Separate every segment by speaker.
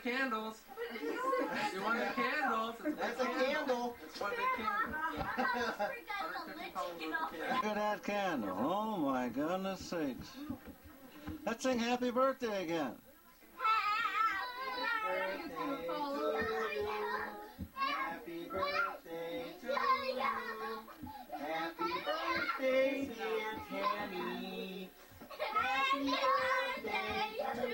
Speaker 1: candles. You want the candles?
Speaker 2: That's a candle.
Speaker 1: It's one big candle. 150 pounds worth of candles.
Speaker 3: Look at that candle. Oh my goodness sakes. Let's sing happy birthday again.
Speaker 2: Happy birthday to you. Happy birthday, dear Tammy. Happy birthday to you.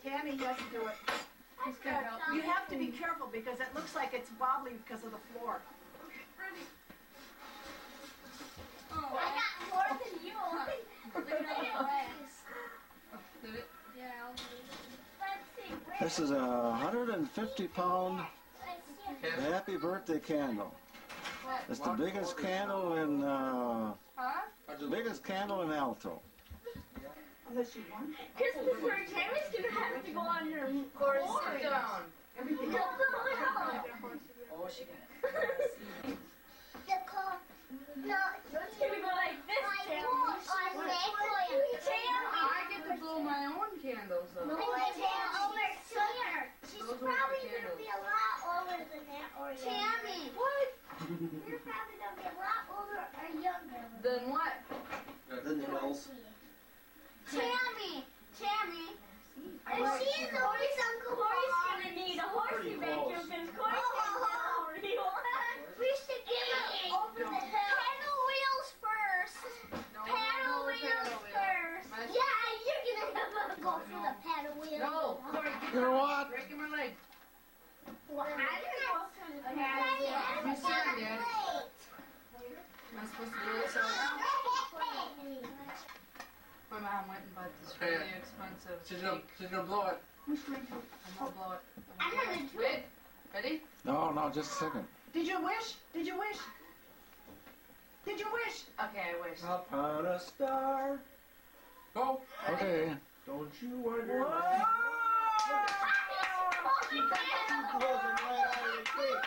Speaker 4: Tammy has to do it. You have to be careful because it looks like it's wobbly because of the floor.
Speaker 5: Oh, I got more than you. Look at your legs.
Speaker 1: Did it?
Speaker 5: Yeah, I'll do it. Let's see.
Speaker 3: This is a 150-pound
Speaker 5: Let's see.
Speaker 3: happy birthday candle. It's the biggest candle in Alto.
Speaker 4: Unless you want.
Speaker 5: Christmas where Tammy's gonna have to go on her course.
Speaker 6: Sit down.
Speaker 4: Everything.
Speaker 5: No.
Speaker 6: Oh, she got it.
Speaker 5: No, it's gonna go like this, Tammy.
Speaker 6: I get to blow my own candles up.
Speaker 5: She's probably gonna be a lot older than that or younger. Tammy. What? You're probably gonna be a lot older or younger.
Speaker 6: Then what?
Speaker 2: The nails.
Speaker 5: Tammy. And she's always Uncle Corey's gonna need a horsey vacuum because Corey's gonna get over. We should get her over the hill. Paddle wheels first. Paddle wheels first. Yeah, you're gonna have to go for the paddle wheels.
Speaker 6: No, Corey,
Speaker 3: You're what?
Speaker 6: breaking my leg.
Speaker 5: Well, I'm gonna go for the paddle wheels.
Speaker 6: You said it. Am I supposed to do this out? My mom went and bought this really expensive
Speaker 1: She's
Speaker 6: cake.
Speaker 1: gonna blow it.
Speaker 6: I'm gonna blow it.
Speaker 5: I'm gonna do
Speaker 6: Wait, ready?
Speaker 3: No, just a second.
Speaker 4: Did you wish? Did you wish? Did you wish?
Speaker 6: Okay, I wish.
Speaker 2: Upon a star,
Speaker 1: Go.
Speaker 3: Okay.
Speaker 2: don't you wonder?
Speaker 4: Whoa!
Speaker 2: You got two closing right out of the cake.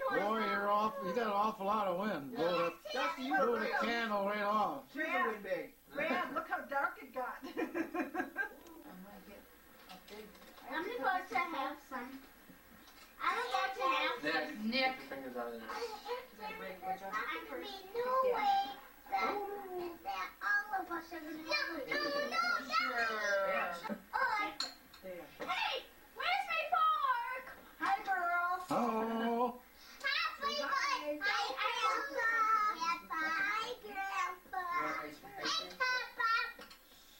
Speaker 3: Boy, you got an awful lot of wind. Blow
Speaker 2: Dusty,
Speaker 3: the candle right off.
Speaker 2: She's a windbag.
Speaker 4: Brad, look how dark it got.
Speaker 6: I'm gonna get a big
Speaker 5: I'm supposed to have some. I'm supposed to have some.
Speaker 6: Nick.
Speaker 1: Fingers out of there.
Speaker 5: There's not gonna be no way that all of us are gonna have
Speaker 6: Yeah.
Speaker 5: Hey, where's my fork?
Speaker 4: Hi, girls.
Speaker 3: Oh,
Speaker 5: Hi, Grandpa. Hi, Grandpa.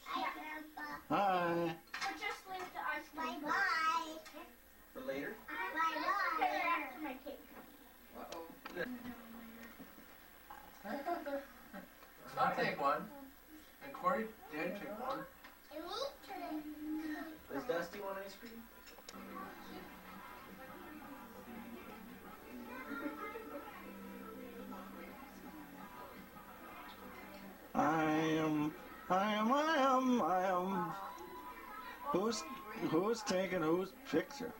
Speaker 5: Hi, Grandpa.
Speaker 3: hi.
Speaker 5: Or just leave the ice cream. Bye-bye.
Speaker 2: For later?
Speaker 5: Bye-bye. After my cake.
Speaker 1: I'll take one. And Corey, Dan, take one.
Speaker 5: And me too.
Speaker 2: Does Dusty want ice cream?
Speaker 3: I am. Who's taking whose picture?